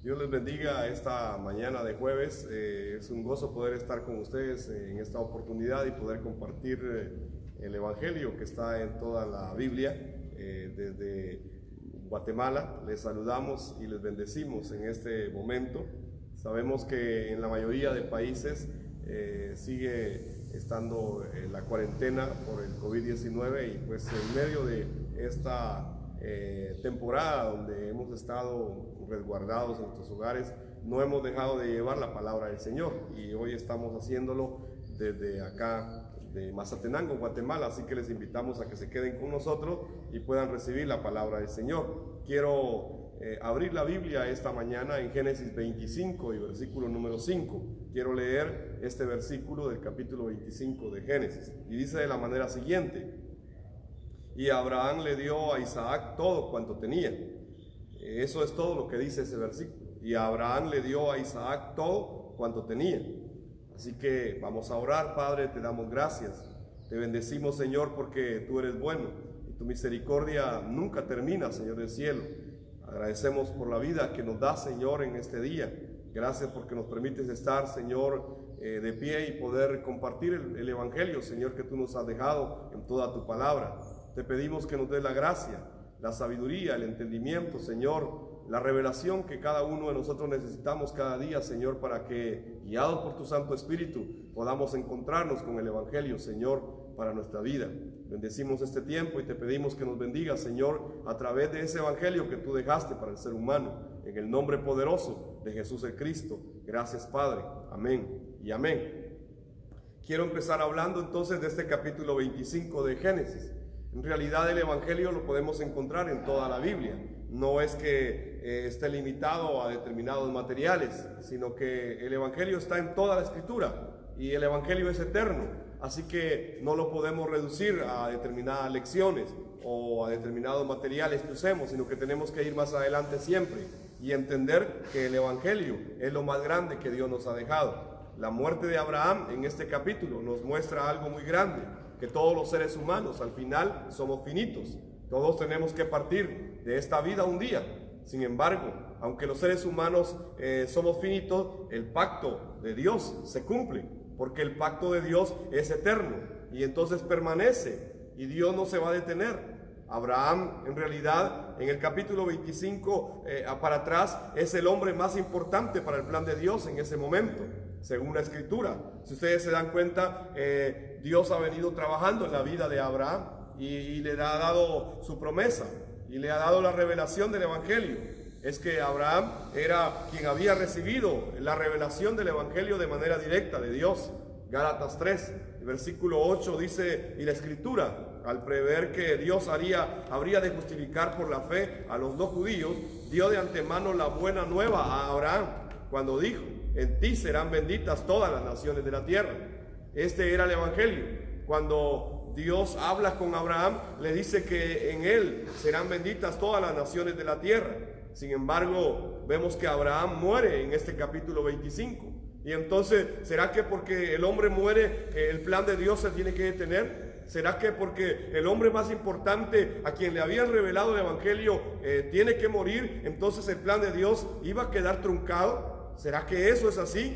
Dios les bendiga esta mañana de jueves. Es un gozo poder estar con ustedes en esta oportunidad y poder compartir el Evangelio que está en toda la Biblia. Desde Guatemala les saludamos y les bendecimos en este momento. Sabemos que en la mayoría de países sigue estando la cuarentena por el COVID-19 y pues en medio de esta temporada donde hemos estado resguardados en nuestros hogares, no hemos dejado de llevar la palabra del Señor, y hoy estamos haciéndolo desde acá de Mazatenango, Guatemala, así que les invitamos a que se queden con nosotros y puedan recibir la palabra del Señor. Quiero abrir la Biblia esta mañana en Génesis 25 y versículo número 5. Quiero leer este versículo del capítulo 25 de Génesis, y dice de la manera siguiente: y Abraham le dio a Isaac todo cuanto tenía. Eso es todo lo que dice ese versículo. Y Abraham le dio a Isaac todo cuanto tenía. Así que vamos a orar. Padre, te damos gracias. Te bendecimos, Señor, porque tú eres bueno y tu misericordia nunca termina, Señor del cielo. Agradecemos por la vida que nos das, Señor, en este día. Gracias porque nos permites estar, Señor, de pie y poder compartir el Evangelio, Señor, que tú nos has dejado en toda tu palabra. Te pedimos que nos des la gracia, la sabiduría, el entendimiento, Señor, la revelación que cada uno de nosotros necesitamos cada día, Señor, para que, guiados por tu Santo Espíritu, podamos encontrarnos con el Evangelio, Señor, para nuestra vida. Bendecimos este tiempo y te pedimos que nos bendigas, Señor, a través de ese Evangelio que tú dejaste para el ser humano, en el nombre poderoso de Jesús el Cristo. Gracias, Padre. Amén y amén. Quiero empezar hablando entonces de este capítulo 25 de Génesis. En realidad el Evangelio lo podemos encontrar en toda la Biblia. No es que esté limitado a determinados materiales, sino que el Evangelio está en toda la Escritura y el Evangelio es eterno. Así que no lo podemos reducir a determinadas lecciones o a determinados materiales que usemos, sino que tenemos que ir más adelante siempre y entender que el Evangelio es lo más grande que Dios nos ha dejado. La muerte de Abraham en este capítulo nos muestra algo muy grande, que todos los seres humanos al final somos finitos. Todos tenemos que partir de esta vida un día. Sin embargo, aunque los seres humanos somos finitos, el pacto de Dios se cumple, porque el pacto de Dios es eterno y entonces permanece y Dios no se va a detener. Abraham, en realidad, en el capítulo 25 para atrás, es el hombre más importante para el plan de Dios en ese momento, según la Escritura. Si ustedes se dan cuenta, Dios ha venido trabajando en la vida de Abraham y le ha dado su promesa y le ha dado la revelación del Evangelio. Es que Abraham era quien había recibido la revelación del Evangelio de manera directa de Dios. Gálatas 3, versículo 8 dice, y la Escritura, al prever que Dios habría de justificar por la fe a los no judíos, dio de antemano la buena nueva a Abraham, cuando dijo: en ti serán benditas todas las naciones de la tierra. Este era el Evangelio. Cuando Dios habla con Abraham, le dice que en él serán benditas todas las naciones de la tierra. Sin embargo, vemos que Abraham muere en este capítulo 25. Y entonces, ¿será que porque el hombre muere, el plan de Dios se tiene que detener? ¿Será que porque el hombre más importante a quien le habían revelado el Evangelio tiene que morir, entonces el plan de Dios iba a quedar truncado? ¿Será que eso es así?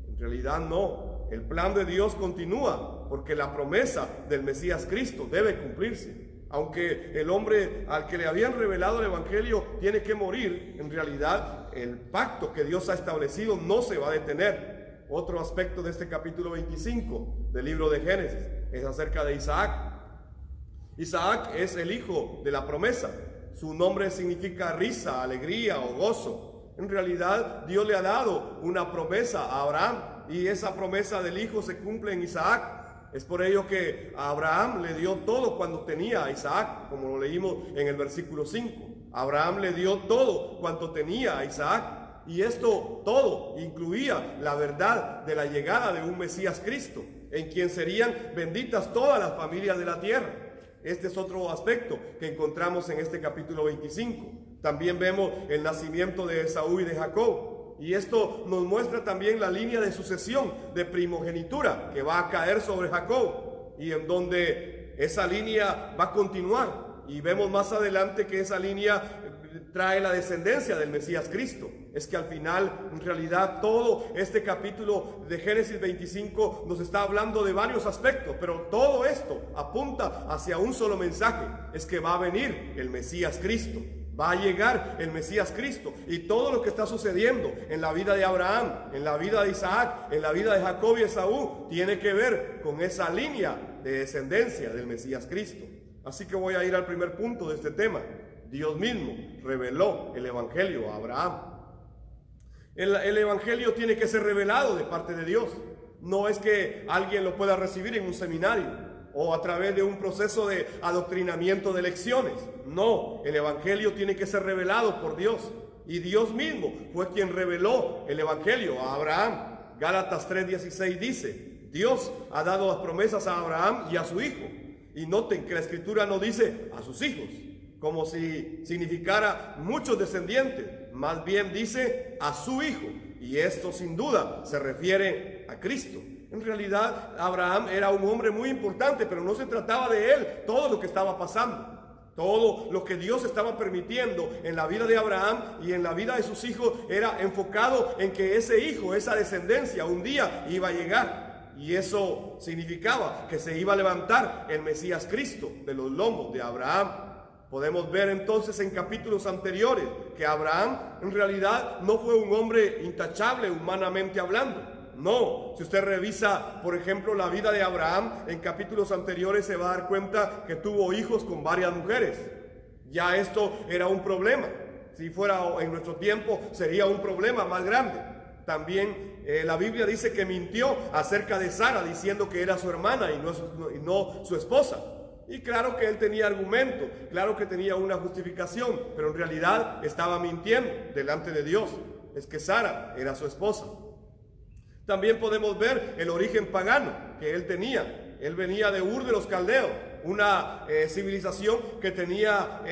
En realidad no. El plan de Dios continúa, porque la promesa del Mesías Cristo debe cumplirse. Aunque el hombre al que le habían revelado el Evangelio tiene que morir, en realidad el pacto que Dios ha establecido no se va a detener. Otro aspecto de este capítulo 25 del libro de Génesis es acerca de Isaac. Isaac es el hijo de la promesa. Su nombre significa risa, alegría o gozo. En realidad Dios le ha dado una promesa a Abraham y esa promesa del hijo se cumple en Isaac. Es por ello que a Abraham le dio todo cuando tenía a Isaac, como lo leímos en el versículo 5. Abraham le dio todo cuanto tenía a Isaac, y esto todo incluía la verdad de la llegada de un Mesías Cristo, en quien serían benditas todas las familias de la tierra. Este es otro aspecto que encontramos en este capítulo 25. También vemos el nacimiento de Esaú y de Jacob. Y esto nos muestra también la línea de sucesión, de primogenitura, que va a caer sobre Jacob, y en donde esa línea va a continuar. Y vemos más adelante que esa línea trae la descendencia del Mesías Cristo. Es que al final, en realidad, todo este capítulo de Génesis 25 nos está hablando de varios aspectos, pero todo esto apunta hacia un solo mensaje: es que va a venir el Mesías Cristo. Va a llegar el Mesías Cristo, y todo lo que está sucediendo en la vida de Abraham, en la vida de Isaac, en la vida de Jacob y Esaú, tiene que ver con esa línea de descendencia del Mesías Cristo. Así que voy a ir al primer punto de este tema. Dios mismo reveló el Evangelio a Abraham. El Evangelio tiene que ser revelado de parte de Dios. No es que alguien lo pueda recibir en un seminario o a través de un proceso de adoctrinamiento de lecciones. No, el Evangelio tiene que ser revelado por Dios. Y Dios mismo fue quien reveló el Evangelio a Abraham. Gálatas 3:16 dice: Dios ha dado las promesas a Abraham y a su hijo. Y noten que la Escritura no dice a sus hijos, como si significara muchos descendientes. Más bien dice a su hijo. Y esto sin duda se refiere a Cristo. En realidad, Abraham era un hombre muy importante, pero no se trataba de él todo lo que estaba pasando. Todo lo que Dios estaba permitiendo en la vida de Abraham y en la vida de sus hijos era enfocado en que ese hijo, esa descendencia, un día iba a llegar. Y eso significaba que se iba a levantar el Mesías Cristo de los lomos de Abraham. Podemos ver entonces en capítulos anteriores que Abraham en realidad no fue un hombre intachable humanamente hablando. No, si usted revisa, por ejemplo, la vida de Abraham, en capítulos anteriores se va a dar cuenta que tuvo hijos con varias mujeres. Ya esto era un problema. Si fuera en nuestro tiempo, sería un problema más grande. También la Biblia dice que mintió acerca de Sara, diciendo que era su hermana y no su esposa. Y claro que él tenía argumento, claro que tenía una justificación, pero en realidad estaba mintiendo delante de Dios. Es que Sara era su esposa. También podemos ver el origen pagano que él tenía. Él venía de Ur de los Caldeos, una civilización que tenía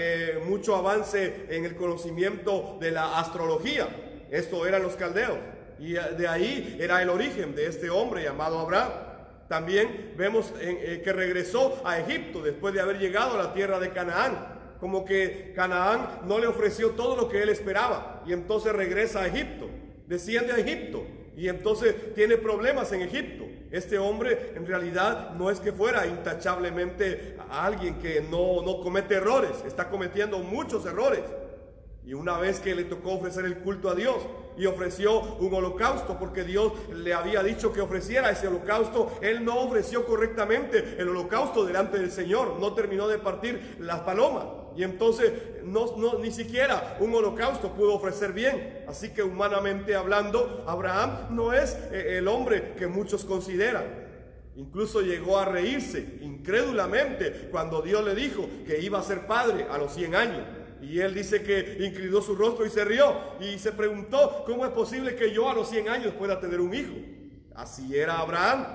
mucho avance en el conocimiento de la astrología. Esto eran los caldeos. Y de ahí era el origen de este hombre llamado Abraham. También vemos que regresó a Egipto después de haber llegado a la tierra de Canaán. Como que Canaán no le ofreció todo lo que él esperaba. Y entonces regresa a Egipto, desciende a Egipto. Y entonces tiene problemas en Egipto. Este hombre en realidad no es que fuera intachablemente alguien que no comete errores. Está cometiendo muchos errores. Y una vez que le tocó ofrecer el culto a Dios y ofreció un holocausto, porque Dios le había dicho que ofreciera ese holocausto, él no ofreció correctamente el holocausto delante del Señor. No terminó de partir las palomas. Y entonces ni siquiera un holocausto pudo ofrecer bien. Así que humanamente hablando, Abraham no es el hombre que muchos consideran. Incluso llegó a reírse incrédulamente cuando Dios le dijo que iba a ser padre a los 100 años. Y él dice que inclinó su rostro y se rió. Y se preguntó: ¿cómo es posible que yo a los 100 años pueda tener un hijo? Así era Abraham.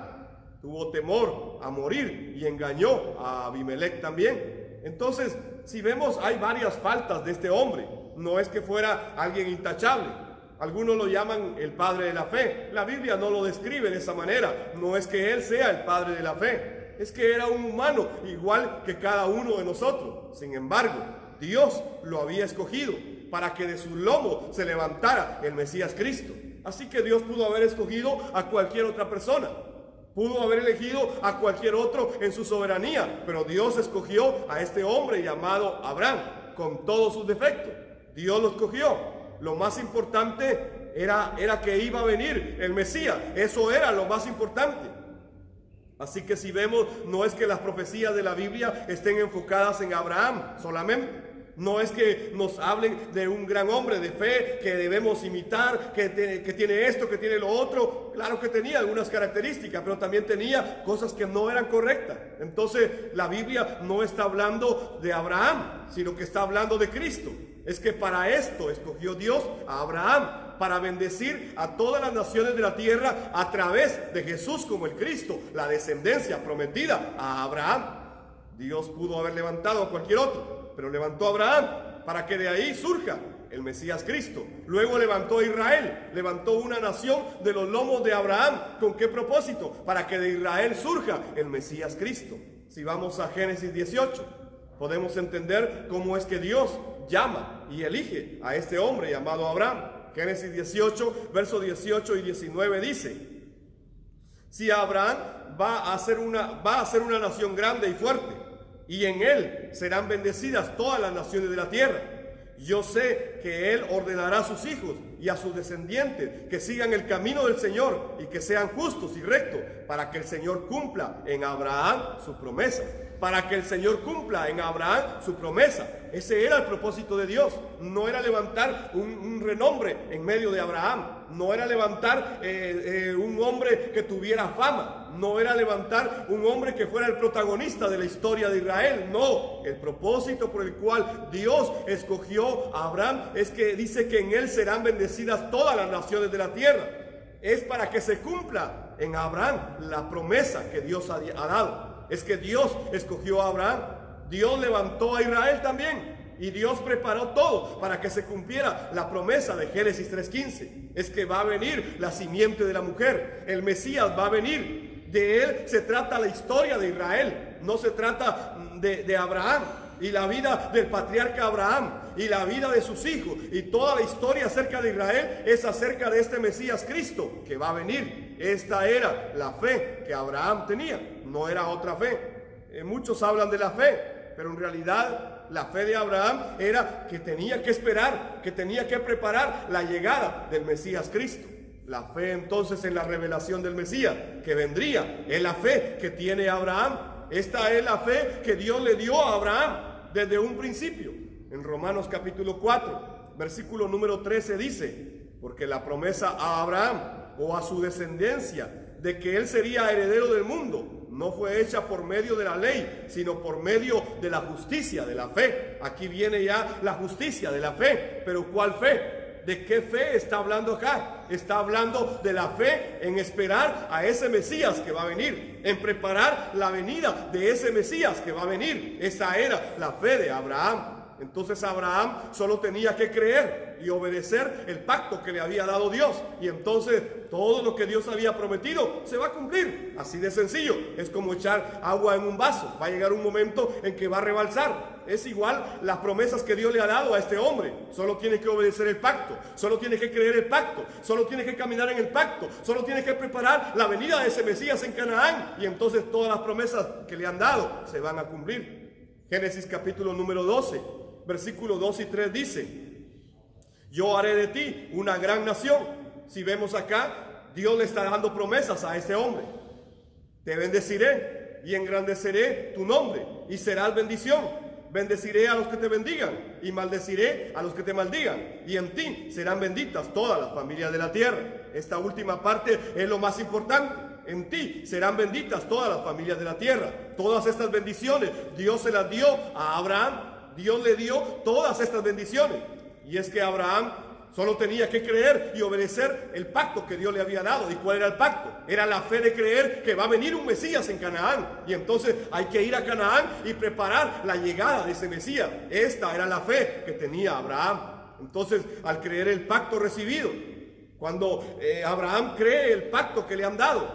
Tuvo temor a morir y engañó a Abimelech también. Entonces, si vemos, hay varias faltas de este hombre. No es que fuera alguien intachable. Algunos lo llaman el padre de la fe. La Biblia no lo describe de esa manera. No es que él sea el padre de la fe. Es que era un humano igual que cada uno de nosotros. Sin embargo, Dios lo había escogido para que de su lomo se levantara el Mesías Cristo. Así que Dios pudo haber escogido a cualquier otra persona. Pudo haber elegido a cualquier otro en su soberanía, pero Dios escogió a este hombre llamado Abraham, con todos sus defectos. Dios lo escogió. Lo más importante era que iba a venir el Mesías. Eso era lo más importante. Así que si vemos, no es que las profecías de la Biblia estén enfocadas en Abraham solamente. No es que nos hablen de un gran hombre de fe que debemos imitar, que tiene esto, que tiene lo otro. Claro que tenía algunas características, pero también tenía cosas que no eran correctas. Entonces la Biblia no está hablando de Abraham, sino que está hablando de Cristo. Es que para esto escogió Dios a Abraham, para bendecir a todas las naciones de la tierra a través de Jesús como el Cristo, la descendencia prometida a Abraham. Dios pudo haber levantado a cualquier otro, pero levantó a Abraham para que de ahí surja el Mesías Cristo. Luego levantó a Israel, levantó una nación de los lomos de Abraham. ¿Con qué propósito? Para que de Israel surja el Mesías Cristo. Si vamos a Génesis 18, podemos entender cómo es que Dios llama y elige a este hombre llamado Abraham. Génesis 18, versos 18 y 19 dice: si Abraham va a ser una nación grande y fuerte, y en él serán bendecidas todas las naciones de la tierra. Yo sé que él ordenará a sus hijos y a sus descendientes que sigan el camino del Señor y que sean justos y rectos, para que el Señor cumpla en Abraham su promesa. Para que el Señor cumpla en Abraham su promesa. Ese era el propósito de Dios. No era levantar un renombre en medio de Abraham. No era levantar un hombre que tuviera fama. No era levantar un hombre que fuera el protagonista de la historia de Israel. No, el propósito por el cual Dios escogió a Abraham es que dice que en él serán bendecidas todas las naciones de la tierra. Es para que se cumpla en Abraham la promesa que Dios ha dado. Es que Dios escogió a Abraham. Dios levantó a Israel también. Y Dios preparó todo para que se cumpliera la promesa de Génesis 3:15. Es que va a venir la simiente de la mujer. El Mesías va a venir. De él se trata la historia de Israel. No se trata de Abraham y la vida del patriarca Abraham y la vida de sus hijos. Y toda la historia acerca de Israel es acerca de este Mesías Cristo que va a venir. Esta era la fe que Abraham tenía. No era otra fe. Muchos hablan de la fe, pero en realidad la fe de Abraham era que tenía que esperar, que tenía que preparar la llegada del Mesías Cristo. La fe entonces en la revelación del Mesías que vendría es la fe que tiene Abraham. Esta es la fe que Dios le dio a Abraham desde un principio. En Romanos capítulo 4, versículo número 13 dice: porque la promesa a Abraham o a su descendencia de que él sería heredero del mundo no fue hecha por medio de la ley, sino por medio de la justicia, de la fe. Aquí viene ya la justicia de la fe. ¿Pero cuál fe? ¿De qué fe está hablando acá? Está hablando de la fe en esperar a ese Mesías que va a venir, en preparar la venida de ese Mesías que va a venir. Esa era la fe de Abraham. Entonces Abraham solo tenía que creer y obedecer el pacto que le había dado Dios. Y entonces todo lo que Dios había prometido se va a cumplir. Así de sencillo. Es como echar agua en un vaso. Va a llegar un momento en que va a rebalsar. Es igual las promesas que Dios le ha dado a este hombre. Solo tiene que obedecer el pacto. Solo tiene que creer el pacto. Solo tiene que caminar en el pacto. Solo tiene que preparar la venida de ese Mesías en Canaán. Y entonces todas las promesas que le han dado se van a cumplir. Génesis capítulo número 12. Versículos 2 y 3 dice: yo haré de ti una gran nación. Si vemos acá, Dios le está dando promesas a este hombre. Te bendeciré y engrandeceré tu nombre y serás bendición. Bendeciré a los que te bendigan y maldeciré a los que te maldigan. Y en ti serán benditas todas las familias de la tierra. Esta última parte es lo más importante. En ti serán benditas todas las familias de la tierra. Todas estas bendiciones Dios se las dio a Abraham. Dios le dio todas estas bendiciones. Y es que Abraham solo tenía que creer y obedecer el pacto que Dios le había dado. ¿Y cuál era el pacto? Era la fe de creer que va a venir un Mesías en Canaán. Y entonces hay que ir a Canaán y preparar la llegada de ese Mesías. Esta era la fe que tenía Abraham. Entonces, al creer el pacto recibido, cuando Abraham cree el pacto que le han dado,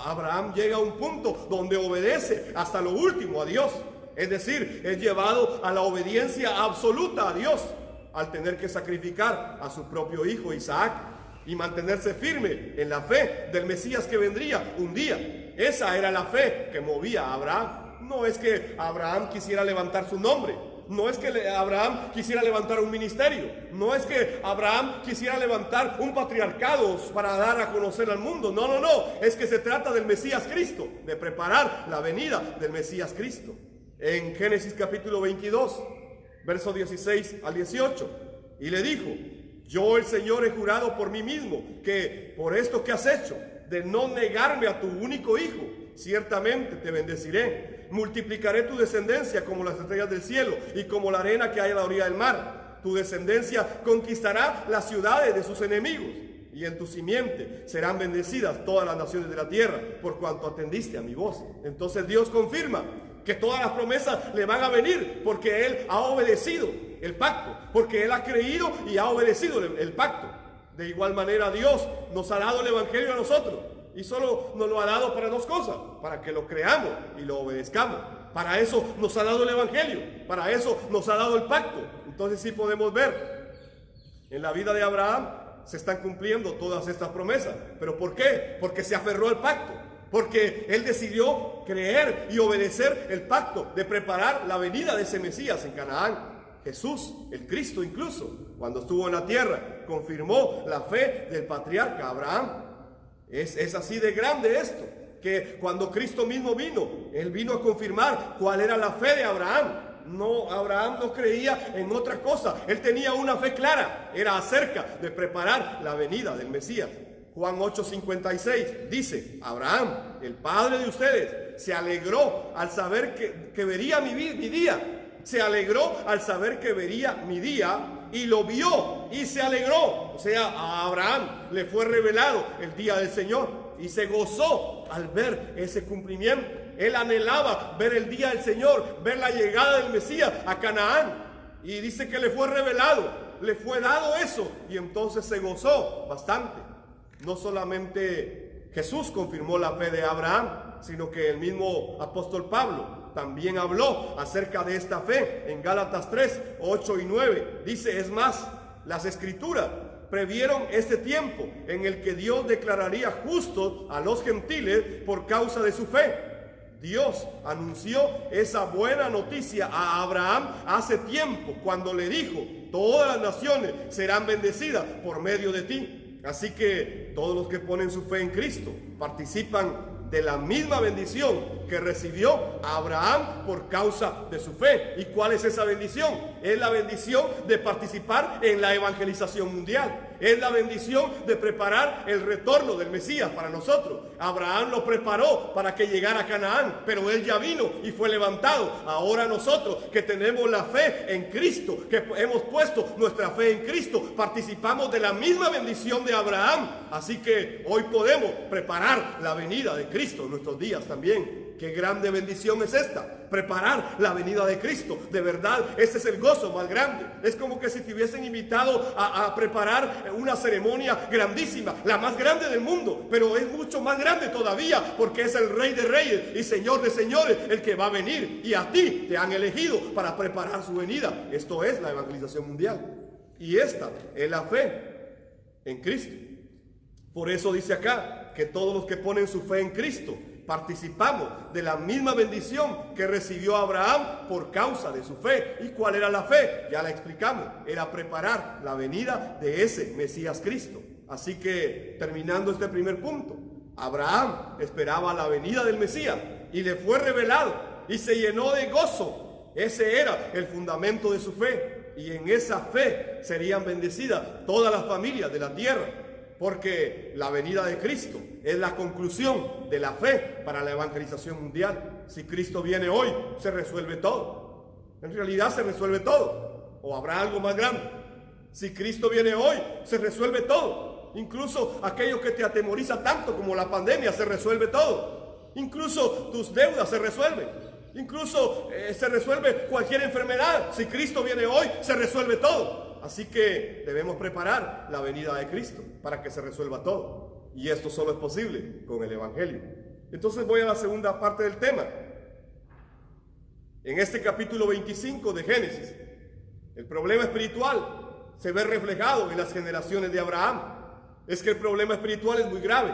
Abraham llega a un punto donde obedece hasta lo último a Dios. Es decir, es llevado a la obediencia absoluta a Dios al tener que sacrificar a su propio hijo Isaac y mantenerse firme en la fe del Mesías que vendría un día. Esa era la fe que movía a Abraham. No es que Abraham quisiera levantar su nombre. No es que Abraham quisiera levantar un ministerio. No es que Abraham quisiera levantar un patriarcado para dar a conocer al mundo. No, no, no. Es que se trata del Mesías Cristo, de preparar la venida del Mesías Cristo. En Génesis capítulo 22, versos 16 al 18. Y le dijo: yo el Señor he jurado por mí mismo que por esto que has hecho, de no negarme a tu único hijo, ciertamente te bendeciré. Multiplicaré tu descendencia como las estrellas del cielo y como la arena que hay a la orilla del mar. Tu descendencia conquistará las ciudades de sus enemigos. Y en tu simiente serán bendecidas todas las naciones de la tierra, por cuanto atendiste a mi voz. Entonces Dios confirma que todas las promesas le van a venir porque Él ha obedecido el pacto, porque Él ha creído y ha obedecido el pacto. De igual manera Dios nos ha dado el Evangelio a nosotros y solo nos lo ha dado para dos cosas: para que lo creamos y lo obedezcamos. Para eso nos ha dado el Evangelio, para eso nos ha dado el pacto. Entonces sí podemos ver, en la vida de Abraham se están cumpliendo todas estas promesas. ¿Pero por qué? Porque se aferró al pacto. Porque él decidió creer y obedecer el pacto de preparar la venida de ese Mesías en Canaán. Jesús, el Cristo incluso, cuando estuvo en la tierra, confirmó la fe del patriarca Abraham. Es así de grande esto, que cuando Cristo mismo vino, él vino a confirmar cuál era la fe de Abraham. No, Abraham no creía en otra cosa. Él tenía una fe clara, era acerca de preparar la venida del Mesías. Juan 8:56 dice: Abraham, el padre de ustedes, se alegró al saber que vería mi día. Se alegró al saber que vería mi día y lo vio y se alegró. O sea, a Abraham le fue revelado el día del Señor y se gozó al ver ese cumplimiento. Él anhelaba ver el día del Señor, ver la llegada del Mesías a Canaán. Y dice que le fue revelado, le fue dado eso y entonces se gozó bastante. No solamente Jesús confirmó la fe de Abraham, sino que el mismo apóstol Pablo también habló acerca de esta fe en Gálatas 3, 8 y 9. Dice: es más, las Escrituras previeron este tiempo en el que Dios declararía justos a los gentiles por causa de su fe. Dios anunció esa buena noticia a Abraham hace tiempo, cuando le dijo: todas las naciones serán bendecidas por medio de ti. Así que todos los que ponen su fe en Cristo participan de la misma bendición que recibió Abraham por causa de su fe. ¿Y cuál es esa bendición? Es la bendición de participar en la evangelización mundial. Es la bendición de preparar el retorno del Mesías para nosotros. Abraham lo preparó para que llegara a Canaán, pero él ya vino y fue levantado. Ahora nosotros que tenemos la fe en Cristo, que hemos puesto nuestra fe en Cristo, participamos de la misma bendición de Abraham. Así que hoy podemos preparar la venida de Cristo en nuestros días también. Qué grande bendición es esta, preparar la venida de Cristo. De verdad, este es el gozo más grande. Es como que si te hubiesen invitado a preparar una ceremonia grandísima, la más grande del mundo, pero es mucho más grande todavía, porque es el Rey de Reyes y Señor de Señores el que va a venir, y a ti te han elegido para preparar su venida. Esto es la evangelización mundial, y esta es la fe en Cristo. Por eso dice acá que todos los que ponen su fe en Cristo participamos de la misma bendición que recibió Abraham por causa de su fe. ¿Y cuál era la fe? Ya la explicamos. Era preparar la venida de ese Mesías Cristo. Así que, terminando este primer punto, Abraham esperaba la venida del Mesías y le fue revelado y se llenó de gozo. Ese era el fundamento de su fe, y en esa fe serían bendecidas todas las familias de la tierra. Porque la venida de Cristo es la conclusión de la fe para la evangelización mundial. Si Cristo viene hoy, se resuelve todo. En realidad se resuelve todo. ¿O habrá algo más grande? Si Cristo viene hoy, se resuelve todo. Incluso aquello que te atemoriza tanto como la pandemia, se resuelve todo. Incluso tus deudas se resuelven. Incluso se resuelve cualquier enfermedad. Si Cristo viene hoy, se resuelve todo. Así que debemos preparar la venida de Cristo para que se resuelva todo. Y esto solo es posible con el Evangelio. Entonces voy a la segunda parte del tema. En este capítulo 25 de Génesis, el problema espiritual se ve reflejado en las generaciones de Abraham. Es que el problema espiritual es muy grave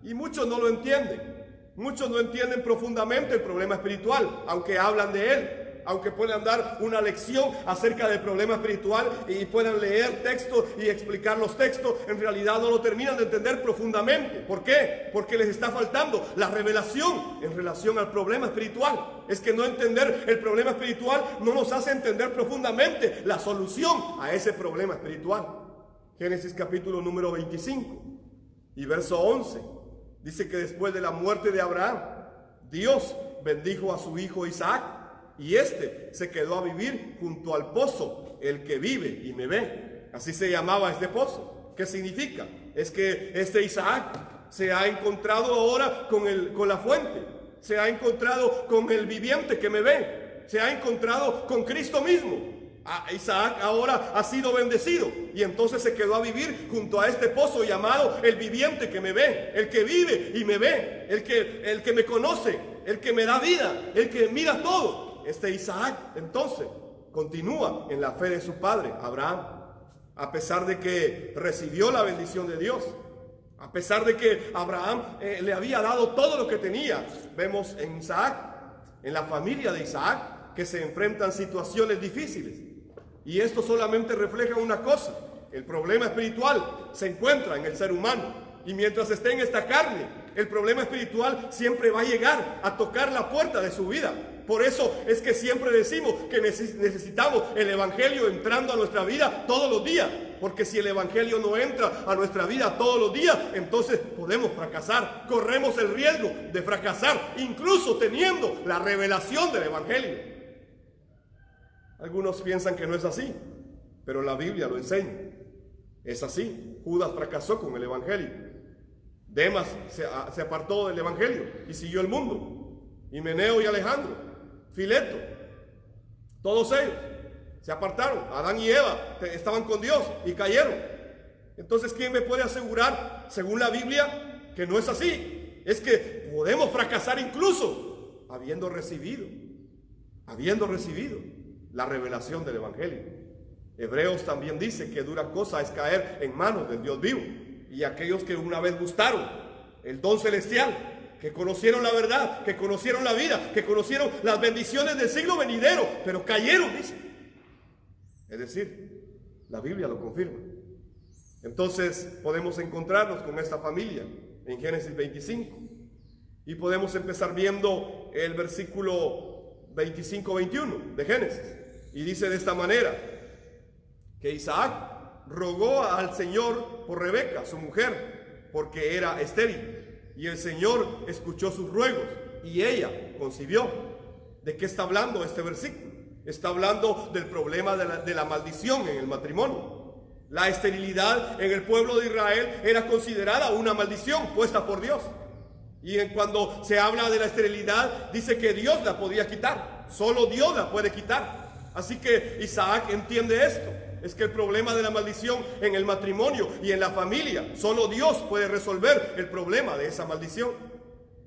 y muchos no lo entienden. Muchos no entienden profundamente el problema espiritual, aunque hablan de él. Aunque puedan dar una lección acerca del problema espiritual y puedan leer textos y explicar los textos, en realidad no lo terminan de entender profundamente. ¿Por qué? Porque les está faltando la revelación en relación al problema espiritual. Es que no entender el problema espiritual no nos hace entender profundamente la solución a ese problema espiritual. Génesis capítulo número 25 y verso 11 dice que después de la muerte de Abraham, Dios bendijo a su hijo Isaac. Y este se quedó a vivir junto al pozo, el que vive y me ve. Así se llamaba este pozo. ¿Qué significa? Es que este Isaac se ha encontrado ahora con la fuente. Se ha encontrado con el viviente que me ve. Se ha encontrado con Cristo mismo. Isaac ahora ha sido bendecido y entonces se quedó a vivir junto a este pozo llamado el viviente que me ve, el que vive y me ve, el que me conoce, el que me da vida, el que mira todo. Este Isaac entonces continúa en la fe de su padre, Abraham. A pesar de que recibió la bendición de Dios, a pesar de que Abraham le había dado todo lo que tenía, vemos en Isaac, en la familia de Isaac, que se enfrentan situaciones difíciles. Y esto solamente refleja una cosa: el problema espiritual se encuentra en el ser humano. Y mientras esté en esta carne, el problema espiritual siempre va a llegar a tocar la puerta de su vida. Por eso es que siempre decimos que necesitamos el Evangelio entrando a nuestra vida todos los días. Porque si el Evangelio no entra a nuestra vida todos los días, entonces podemos fracasar. Corremos el riesgo de fracasar, incluso teniendo la revelación del Evangelio. Algunos piensan que no es así, pero la Biblia lo enseña. Es así. Judas fracasó con el Evangelio. Demas se apartó del Evangelio y siguió el mundo. Himeneo y Alejandro, Fileto, todos ellos se apartaron. Adán y Eva estaban con Dios y cayeron. Entonces, ¿quién me puede asegurar, según la Biblia, que no es así? Es que podemos fracasar incluso habiendo recibido la revelación del Evangelio. Hebreos también dice que dura cosa es caer en manos del Dios vivo. Y aquellos que una vez gustaron el don celestial, que conocieron la verdad, que conocieron la vida, que conocieron las bendiciones del siglo venidero, pero cayeron, dice. Es decir, la Biblia lo confirma. Entonces podemos encontrarnos con esta familia en Génesis 25. Y podemos empezar viendo el versículo 25-21 de Génesis. Y dice de esta manera, que Isaac rogó al Señor por Rebeca, su mujer, porque era estéril. Y el Señor escuchó sus ruegos y ella concibió. ¿De qué está hablando este versículo? Está hablando del problema de la maldición en el matrimonio. La esterilidad en el pueblo de Israel era considerada una maldición puesta por Dios. Y cuando se habla de la esterilidad, dice que Dios la podía quitar. Solo Dios la puede quitar. Así que Isaac entiende esto. Es que el problema de la maldición en el matrimonio y en la familia, solo Dios puede resolver el problema de esa maldición.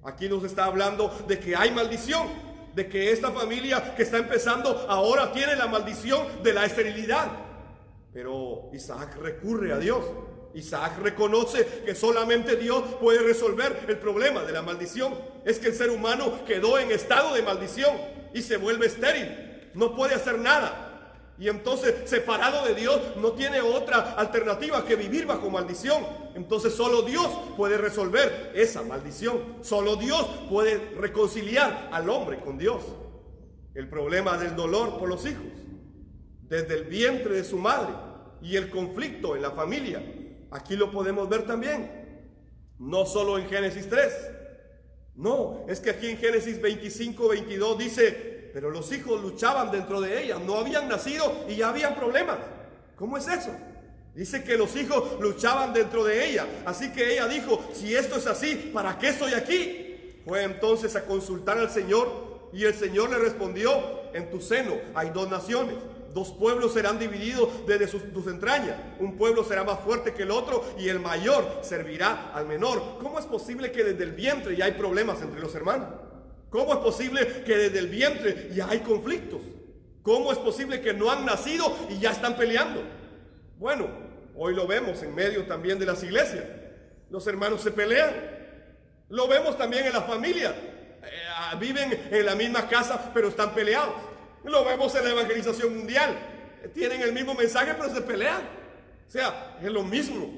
Aquí nos está hablando de que hay maldición, de que esta familia que está empezando ahora tiene la maldición de la esterilidad. Pero Isaac recurre a Dios. Isaac reconoce que solamente Dios puede resolver el problema de la maldición. Es que el ser humano quedó en estado de maldición y se vuelve estéril. No puede hacer nada. Y entonces, separado de Dios, no tiene otra alternativa que vivir bajo maldición. Entonces solo Dios puede resolver esa maldición. Solo Dios puede reconciliar al hombre con Dios. El problema del dolor por los hijos, desde el vientre de su madre, y el conflicto en la familia, aquí lo podemos ver también. No solo en Génesis 3. No, es que aquí en Génesis 25-22 dice: pero los hijos luchaban dentro de ella, no habían nacido y ya habían problemas. ¿Cómo es eso? Dice que los hijos luchaban dentro de ella. Así que ella dijo: si esto es así, ¿para qué estoy aquí? Fue entonces a consultar al Señor y el Señor le respondió: en tu seno hay dos naciones. Dos pueblos serán divididos desde tus entrañas. Un pueblo será más fuerte que el otro y el mayor servirá al menor. ¿Cómo es posible que desde el vientre ya hay problemas entre los hermanos? ¿Cómo es posible que desde el vientre ya hay conflictos? ¿Cómo es posible que no han nacido y ya están peleando? Bueno, hoy lo vemos en medio también de las iglesias. Los hermanos se pelean. Lo vemos también en la familia. Viven en la misma casa, pero están peleados. Lo vemos en la evangelización mundial. Tienen el mismo mensaje, pero se pelean. O sea, es lo mismo.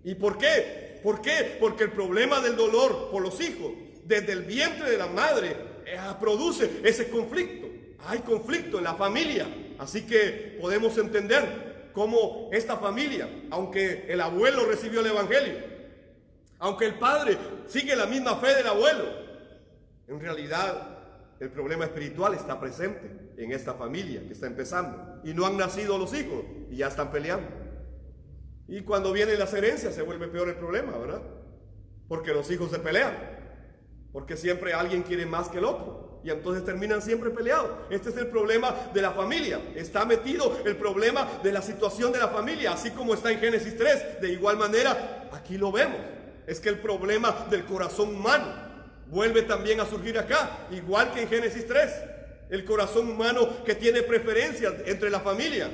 ¿Y por qué? ¿Por qué? Porque el problema del dolor por los hijos desde el vientre de la madre produce ese conflicto. Hay conflicto en la familia. Así que podemos entender cómo esta familia, aunque el abuelo recibió el evangelio, aunque el padre sigue la misma fe del abuelo, en realidad el problema espiritual está presente en esta familia que está empezando. Y no han nacido los hijos y ya están peleando. Y cuando vienen las herencias se vuelve peor el problema, ¿verdad? Porque los hijos se pelean. Porque siempre alguien quiere más que el otro. Y entonces terminan siempre peleados. Este es el problema de la familia. Está metido el problema de la situación de la familia. Así como está en Génesis 3. De igual manera, aquí lo vemos. Es que el problema del corazón humano vuelve también a surgir acá. Igual que en Génesis 3. El corazón humano que tiene preferencias entre la familia.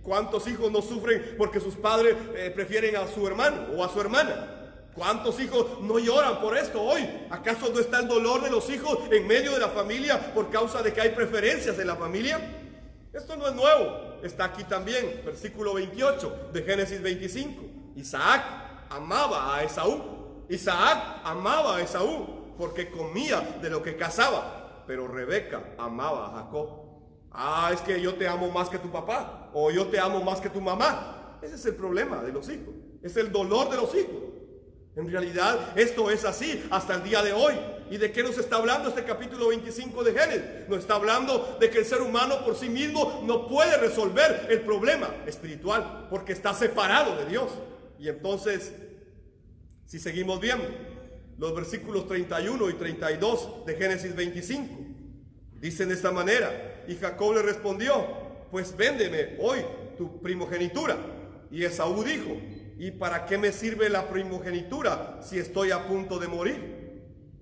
¿Cuántos hijos no sufren porque sus padres prefieren a su hermano o a su hermana? ¿Cuántos hijos no lloran por esto hoy? ¿Acaso no está el dolor de los hijos en medio de la familia por causa de que hay preferencias en la familia? Esto no es nuevo, está aquí también, versículo 28 de Génesis 25. Isaac amaba a Esaú. Isaac amaba a Esaú porque comía de lo que cazaba, pero Rebeca amaba a Jacob. Es que yo te amo más que tu papá, o yo te amo más que tu mamá. Ese es el problema de los hijos, es el dolor de los hijos. En realidad esto es así hasta el día de hoy. ¿Y de qué nos está hablando este capítulo 25 de Génesis? Nos está hablando de que el ser humano por sí mismo no puede resolver el problema espiritual porque está separado de Dios. Y entonces, si seguimos viendo los versículos 31 y 32 de Génesis 25, dicen de esta manera: y Jacob le respondió, pues véndeme hoy tu primogenitura. Y Esaú dijo, ¿y para qué me sirve la primogenitura si estoy a punto de morir?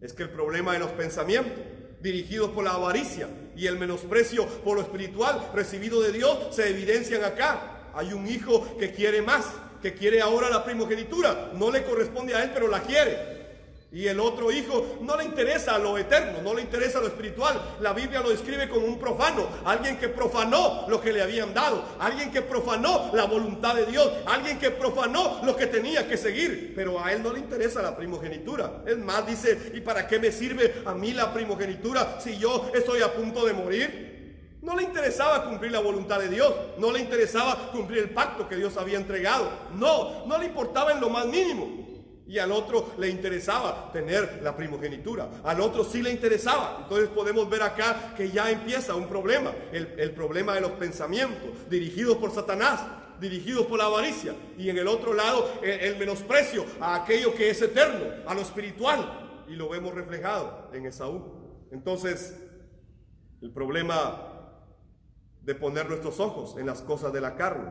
Es que el problema de los pensamientos dirigidos por la avaricia y el menosprecio por lo espiritual recibido de Dios se evidencian acá. Hay un hijo que quiere más, que quiere ahora la primogenitura, no le corresponde a él, pero la quiere. Y el otro hijo no le interesa lo eterno, no le interesa lo espiritual. La Biblia lo describe como un profano, alguien que profanó lo que le habían dado, alguien que profanó la voluntad de Dios, alguien que profanó lo que tenía que seguir. Pero a él no le interesa la primogenitura. Es más, dice, ¿y para qué me sirve a mí la primogenitura si yo estoy a punto de morir? No le interesaba cumplir la voluntad de Dios, no le interesaba cumplir el pacto que Dios había entregado. No le importaba en lo más mínimo. Y al otro le interesaba tener la primogenitura, al otro sí le interesaba. Entonces podemos ver acá que ya empieza un problema, el problema de los pensamientos dirigidos por Satanás, dirigidos por la avaricia, y en el otro lado el menosprecio a aquello que es eterno, a lo espiritual, y lo vemos reflejado en Esaú. Entonces el problema de poner nuestros ojos en las cosas de la carne,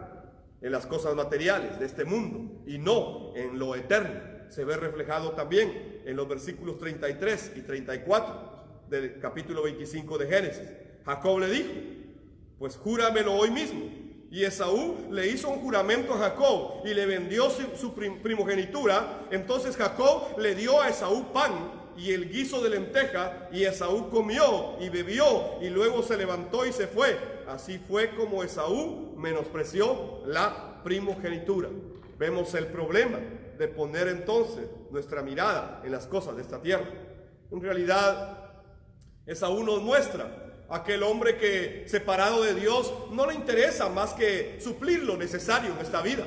en las cosas materiales de este mundo y no en lo eterno, se ve reflejado también en los versículos 33 y 34 del capítulo 25 de Génesis. Jacob le dijo, pues júramelo hoy mismo. Y Esaú le hizo un juramento a Jacob y le vendió su primogenitura. Entonces Jacob le dio a Esaú pan y el guiso de lenteja, y Esaú comió y bebió y luego se levantó y se fue. Así fue como Esaú menospreció la primogenitura. Vemos el problema de poner entonces nuestra mirada en las cosas de esta tierra. En realidad, Esaú nos muestra aquel hombre que, separado de Dios, no le interesa más que suplir lo necesario en esta vida.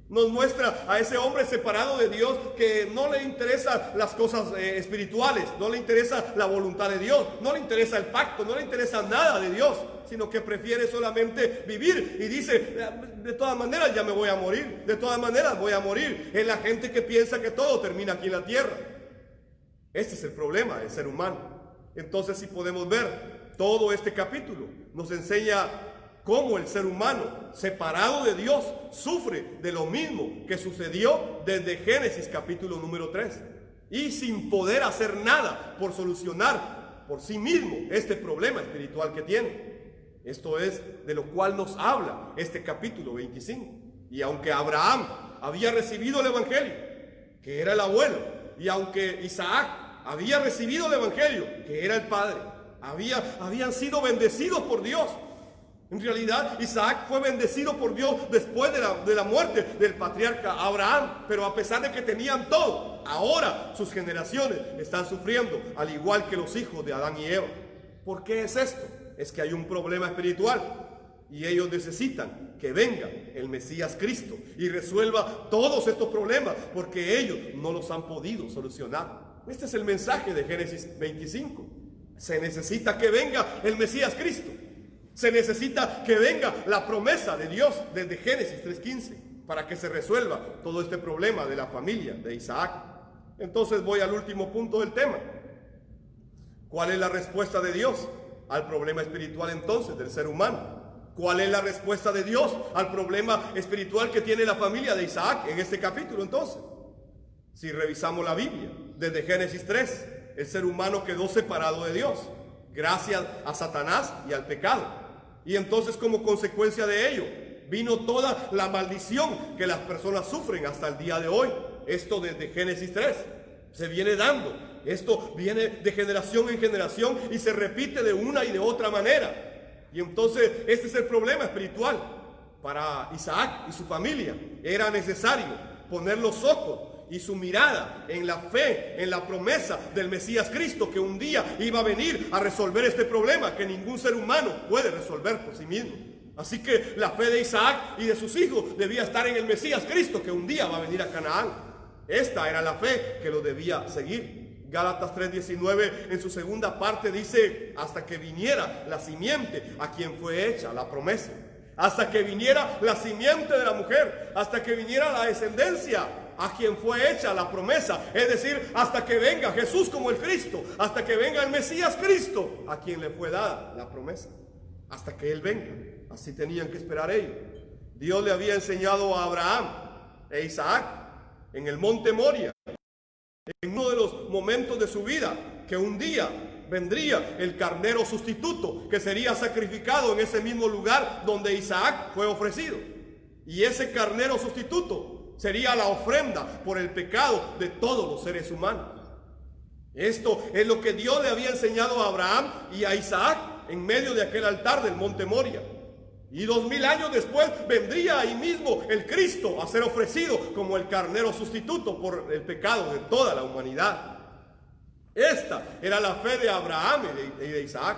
Nos muestra a ese hombre separado de Dios que no le interesan las cosas espirituales, no le interesa la voluntad de Dios, no le interesa el pacto, no le interesa nada de Dios, sino que prefiere solamente vivir y dice, de todas maneras ya me voy a morir, de todas maneras voy a morir. Es la gente que piensa que todo termina aquí en la tierra. Este es el problema del ser humano. Entonces, si podemos ver, todo este capítulo nos enseña cómo el ser humano, separado de Dios, sufre de lo mismo que sucedió desde Génesis capítulo número 3. Y sin poder hacer nada por solucionar por sí mismo este problema espiritual que tiene. Esto es de lo cual nos habla este capítulo 25. Y aunque Abraham había recibido el evangelio, que era el abuelo, y aunque Isaac había recibido el evangelio, que era el padre, habían sido bendecidos por Dios. En realidad, Isaac fue bendecido por Dios después de la muerte del patriarca Abraham. Pero a pesar de que tenían todo, ahora sus generaciones están sufriendo, al igual que los hijos de Adán y Eva. ¿Por qué es esto? Es que hay un problema espiritual y ellos necesitan que venga el Mesías Cristo y resuelva todos estos problemas, porque ellos no los han podido solucionar. Este es el mensaje de Génesis 25. Se necesita que venga el Mesías Cristo. Se necesita que venga la promesa de Dios desde Génesis 3:15 para que se resuelva todo este problema de la familia de Isaac. Entonces voy al último punto del tema. ¿Cuál es la respuesta de Dios al problema espiritual entonces del ser humano? ¿Cuál es la respuesta de Dios al problema espiritual que tiene la familia de Isaac en este capítulo entonces? Si revisamos la Biblia, desde Génesis 3, el ser humano quedó separado de Dios. gracias a Satanás y al pecado. Y entonces, como consecuencia de ello, vino toda la maldición que las personas sufren hasta el día de hoy. Esto desde Génesis 3 se viene dando. Esto viene de generación en generación y se repite de una y de otra manera. Y entonces este es el problema espiritual para Isaac y su familia. Era necesario poner los ojos y su mirada en la fe, en la promesa del Mesías Cristo, que un día iba a venir a resolver este problema que ningún ser humano puede resolver por sí mismo. Así que la fe de Isaac y de sus hijos debía estar en el Mesías Cristo, que un día va a venir a Canaán. Esta era la fe que lo debía seguir. Gálatas 3:19 en su segunda parte dice: hasta que viniera la simiente a quien fue hecha la promesa. Hasta que viniera la simiente de la mujer, hasta que viniera la descendencia a quien fue hecha la promesa. Es decir, hasta que venga Jesús como el Cristo, hasta que venga el Mesías Cristo, a quien le fue dada la promesa. Hasta que Él venga. Así tenían que esperar ellos. Dios le había enseñado a Abraham e Isaac en el monte Moria, en uno de los momentos de su vida, que un día vendría el carnero sustituto que sería sacrificado en ese mismo lugar donde Isaac fue ofrecido. Y ese carnero sustituto sería la ofrenda por el pecado de todos los seres humanos. Esto es lo que Dios le había enseñado a Abraham y a Isaac en medio de aquel altar del monte Moria. Y 2000 años después vendría ahí mismo el Cristo a ser ofrecido como el carnero sustituto por el pecado de toda la humanidad. Esta era la fe de Abraham y de Isaac.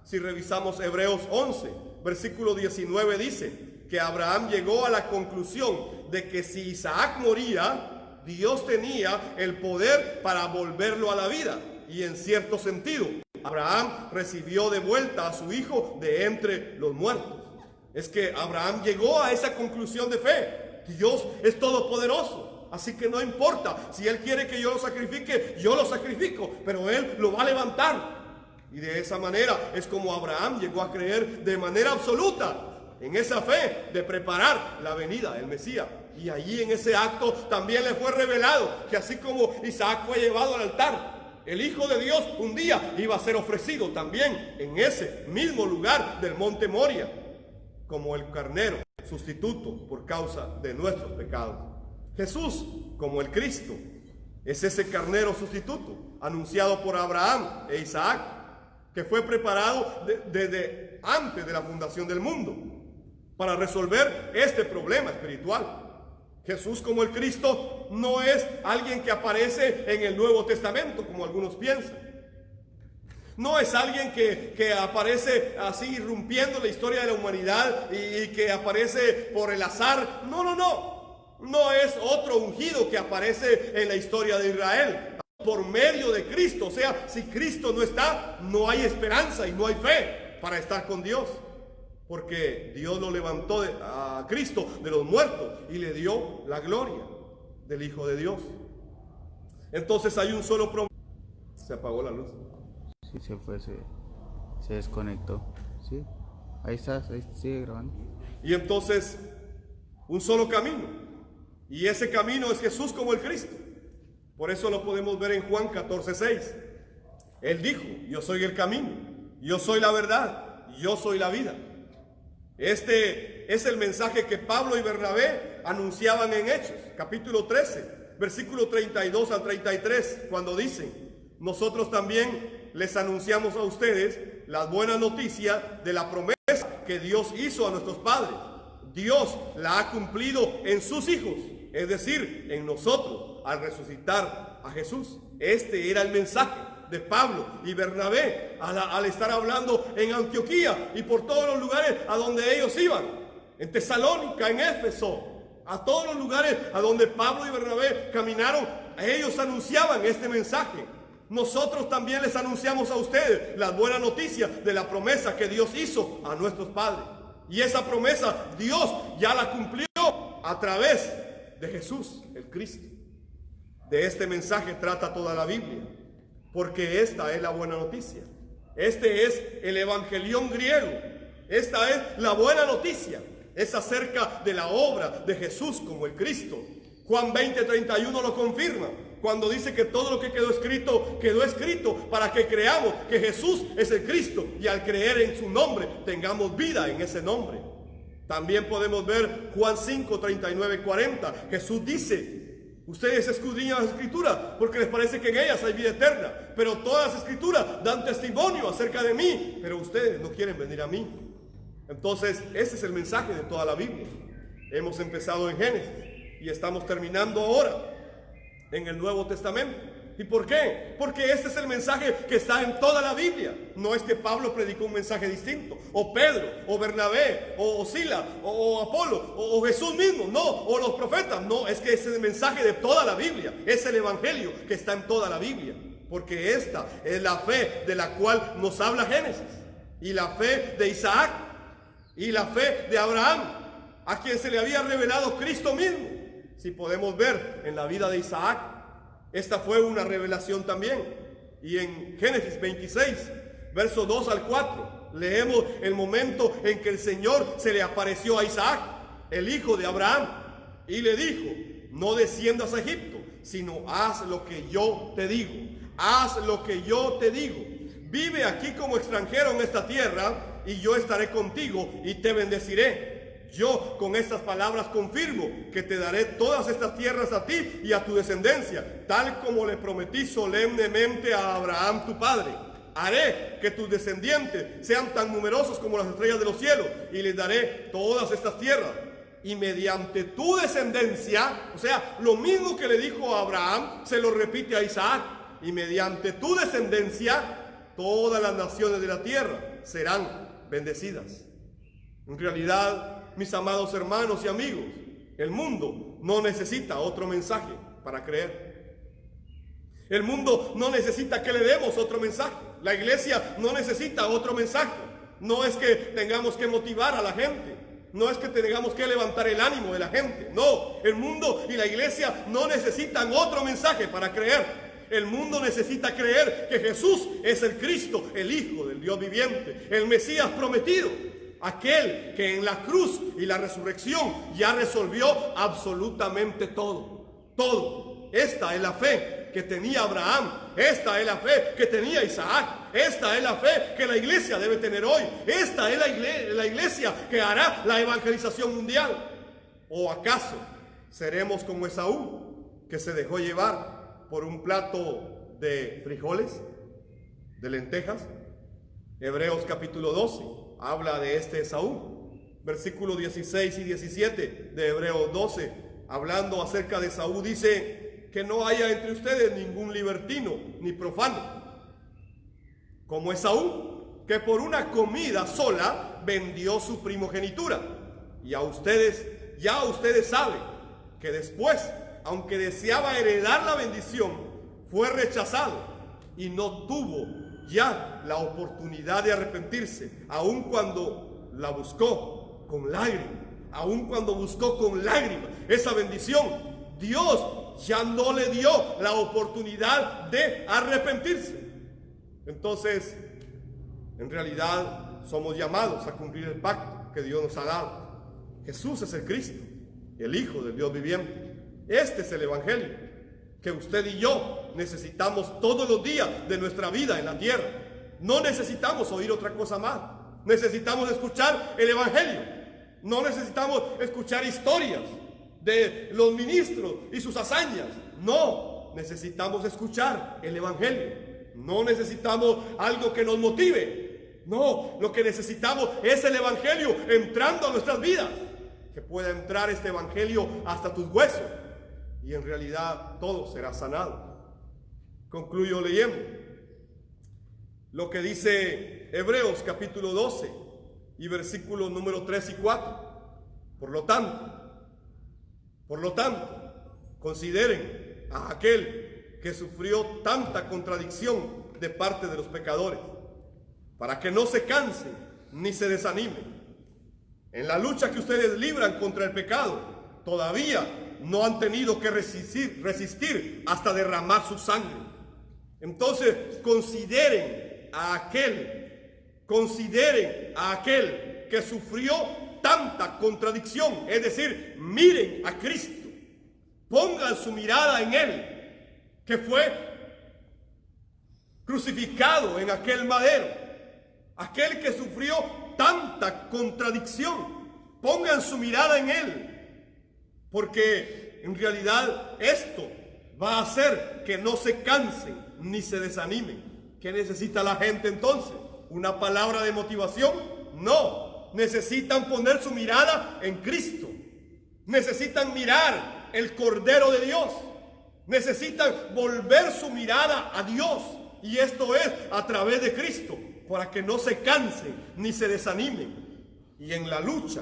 Si revisamos Hebreos 11, versículo 19 dice que Abraham llegó a la conclusión de que si Isaac moría, Dios tenía el poder para volverlo a la vida. Y en cierto sentido, Abraham recibió de vuelta a su hijo de entre los muertos. Es que Abraham llegó a esa conclusión de fe. Dios es todopoderoso. Así que no importa, si Él quiere que yo lo sacrifique, yo lo sacrifico, pero Él lo va a levantar. Y de esa manera es como Abraham llegó a creer de manera absoluta en esa fe de preparar la venida del Mesías. Y allí en ese acto también le fue revelado que así como Isaac fue llevado al altar, el Hijo de Dios un día iba a ser ofrecido también en ese mismo lugar del monte Moria, como el carnero sustituto por causa de nuestros pecados. Jesús, como el Cristo, es ese carnero sustituto anunciado por Abraham e Isaac, que fue preparado desde antes de la fundación del mundo para resolver este problema espiritual. Jesús, como el Cristo, no es alguien que aparece en el Nuevo Testamento, como algunos piensan. No es alguien que aparece así irrumpiendo la historia de la humanidad y que aparece por el azar. No. No es otro ungido que aparece en la historia de Israel por medio de Cristo. O sea, si Cristo no está, no hay esperanza y no hay fe para estar con Dios. Porque Dios lo levantó a Cristo de los muertos y le dio la gloria del Hijo de Dios. Entonces hay un solo problema. Se apagó la luz. Sí, se fue, se desconectó. Sí, ahí está, ahí sigue grabando. Y entonces, un solo camino. Y ese camino es Jesús como el Cristo. Por eso lo podemos ver en Juan 14:6. Él dijo: yo soy el camino, yo soy la verdad, yo soy la vida. Este es el mensaje que Pablo y Bernabé anunciaban en Hechos, capítulo 13, versículo 32 al 33, cuando dicen: nosotros también les anunciamos a ustedes las buenas noticias de la promesa que Dios hizo a nuestros padres. Dios la ha cumplido en sus hijos, es decir, en nosotros, al resucitar a Jesús. Este era el mensaje de Pablo y Bernabé al estar hablando en Antioquía y por todos los lugares a donde ellos iban, en Tesalónica, en Éfeso, a todos los lugares a donde Pablo y Bernabé caminaron, ellos anunciaban este mensaje. Nosotros también les anunciamos a ustedes las buenas noticias de la promesa que Dios hizo a nuestros padres. Y esa promesa Dios ya la cumplió a través de Jesús, el Cristo. De este mensaje trata toda la Biblia, porque esta es la buena noticia. Este es el evangelión griego. Esta es la buena noticia. Es acerca de la obra de Jesús como el Cristo. Juan 20:31 lo confirma, cuando dice que todo lo que quedó escrito para que creamos que Jesús es el Cristo y al creer en su nombre tengamos vida en ese nombre. También podemos ver Juan 5, 39, 40. Jesús dice: ustedes escudriñan las escrituras porque les parece que en ellas hay vida eterna, pero todas las escrituras dan testimonio acerca de mí, pero ustedes no quieren venir a mí. Entonces, ese es el mensaje de toda la Biblia. Hemos empezado en Génesis y estamos terminando ahora en el Nuevo Testamento. ¿Y por qué? Porque este es el mensaje que está en toda la Biblia. No es que Pablo predicó un mensaje distinto, o Pedro, o Bernabé, o Silas, o Apolo, o Jesús mismo, no, o los profetas. No, es que es el mensaje de toda la Biblia. Es el evangelio que está en toda la Biblia. Porque esta es la fe de la cual nos habla Génesis, y la fe de Isaac, y la fe de Abraham, a quien se le había revelado Cristo mismo. Si podemos ver en la vida de Isaac, esta fue una revelación también. Y en Génesis 26, versos 2 al 4, leemos el momento en que el Señor se le apareció a Isaac, el hijo de Abraham, y le dijo: no desciendas a Egipto, sino haz lo que yo te digo. Haz lo que yo te digo. Vive aquí como extranjero en esta tierra, y yo estaré contigo y te bendeciré. Yo con estas palabras confirmo que te daré todas estas tierras a ti y a tu descendencia, tal como le prometí solemnemente a Abraham tu padre. Haré que tus descendientes sean tan numerosos como las estrellas de los cielos, y les daré todas estas tierras. Y mediante tu descendencia, o sea, lo mismo que le dijo a Abraham, se lo repite a Isaac. Y mediante tu descendencia, todas las naciones de la tierra serán bendecidas. En realidad, mis amados hermanos y amigos, el mundo no necesita otro mensaje para creer. El mundo no necesita que le demos otro mensaje. La iglesia no necesita otro mensaje. No es que tengamos que motivar a la gente. No es que tengamos que levantar el ánimo de la gente. No, el mundo y la iglesia no necesitan otro mensaje para creer. El mundo necesita creer que Jesús es el Cristo, el Hijo del Dios viviente, el Mesías prometido. Aquel que en la cruz y la resurrección ya resolvió absolutamente todo. Todo. Esta es la fe que tenía Abraham. Esta es la fe que tenía Isaac. Esta es la fe que la iglesia debe tener hoy. Esta es la iglesia que hará la evangelización mundial. ¿O acaso seremos como Esaú, que se dejó llevar por un plato de frijoles, de lentejas? Hebreos capítulo 12 habla de este Esaú. Versículos 16 y 17 de Hebreos 12, hablando acerca de Esaú, dice: que no haya entre ustedes ningún libertino ni profano, como Esaú, que por una comida sola vendió su primogenitura. Y ya ustedes saben que después, aunque deseaba heredar la bendición, fue rechazado y no tuvo ya la oportunidad de arrepentirse, aun cuando la buscó con lágrimas, aun cuando buscó con lágrimas esa bendición. Dios ya no le dio la oportunidad de arrepentirse. Entonces, en realidad somos llamados a cumplir el pacto que Dios nos ha dado. Jesús es el Cristo, el Hijo del Dios viviente. Este es el evangelio que usted y yo necesitamos todos los días de nuestra vida en la tierra. No necesitamos oír otra cosa más. Necesitamos escuchar el evangelio. No necesitamos escuchar historias de los ministros y sus hazañas. No, necesitamos escuchar el evangelio. No necesitamos algo que nos motive. No, lo que necesitamos es el evangelio entrando a nuestras vidas. Que pueda entrar este evangelio hasta tus huesos, y en realidad todo será sanado. Concluyo leyendo lo que dice Hebreos capítulo 12 y versículos número 3 y 4. Por lo tanto, consideren a aquel que sufrió tanta contradicción de parte de los pecadores, para que no se cansen ni se desanimen. En la lucha que ustedes libran contra el pecado, todavía no han tenido que resistir hasta derramar su sangre. Entonces consideren a aquel que sufrió tanta contradicción, es decir, miren a Cristo, pongan su mirada en Él, que fue crucificado en aquel madero, aquel que sufrió tanta contradicción. Pongan su mirada en Él, porque en realidad esto va a hacer que no se cansen ni se desanimen. ¿Qué necesita la gente entonces? ¿Una palabra de motivación? No, necesitan poner su mirada en Cristo. Necesitan mirar el Cordero de Dios. Necesitan volver su mirada a Dios. Y esto es a través de Cristo, para que no se cansen ni se desanimen. Y en la lucha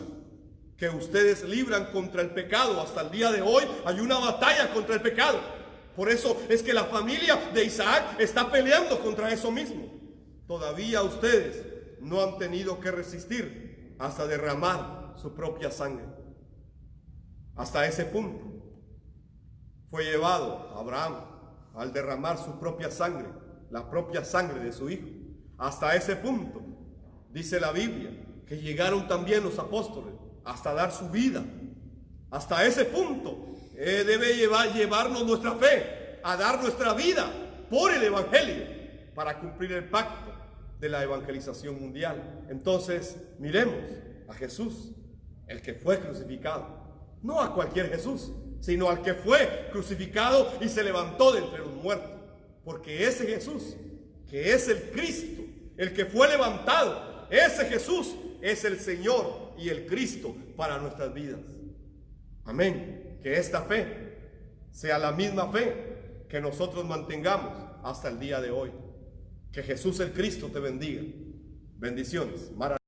que ustedes libran contra el pecado, hasta el día de hoy hay una batalla contra el pecado. Por eso es que la familia de Isaac está peleando contra eso mismo. Todavía ustedes no han tenido que resistir hasta derramar su propia sangre. Hasta ese punto fue llevado Abraham al derramar su propia sangre, la propia sangre de su hijo. Hasta ese punto, dice la Biblia, que llegaron también los apóstoles hasta dar su vida. Hasta ese punto debe llevarnos nuestra fe a dar nuestra vida por el Evangelio para cumplir el pacto de la evangelización mundial. Entonces, miremos a Jesús, el que fue crucificado. No a cualquier Jesús, sino al que fue crucificado y se levantó de entre los muertos. Porque ese Jesús, que es el Cristo, el que fue levantado, ese Jesús es el Señor y el Cristo para nuestras vidas. Amén. Que esta fe sea la misma fe que nosotros mantengamos hasta el día de hoy. Que Jesús el Cristo te bendiga. Bendiciones.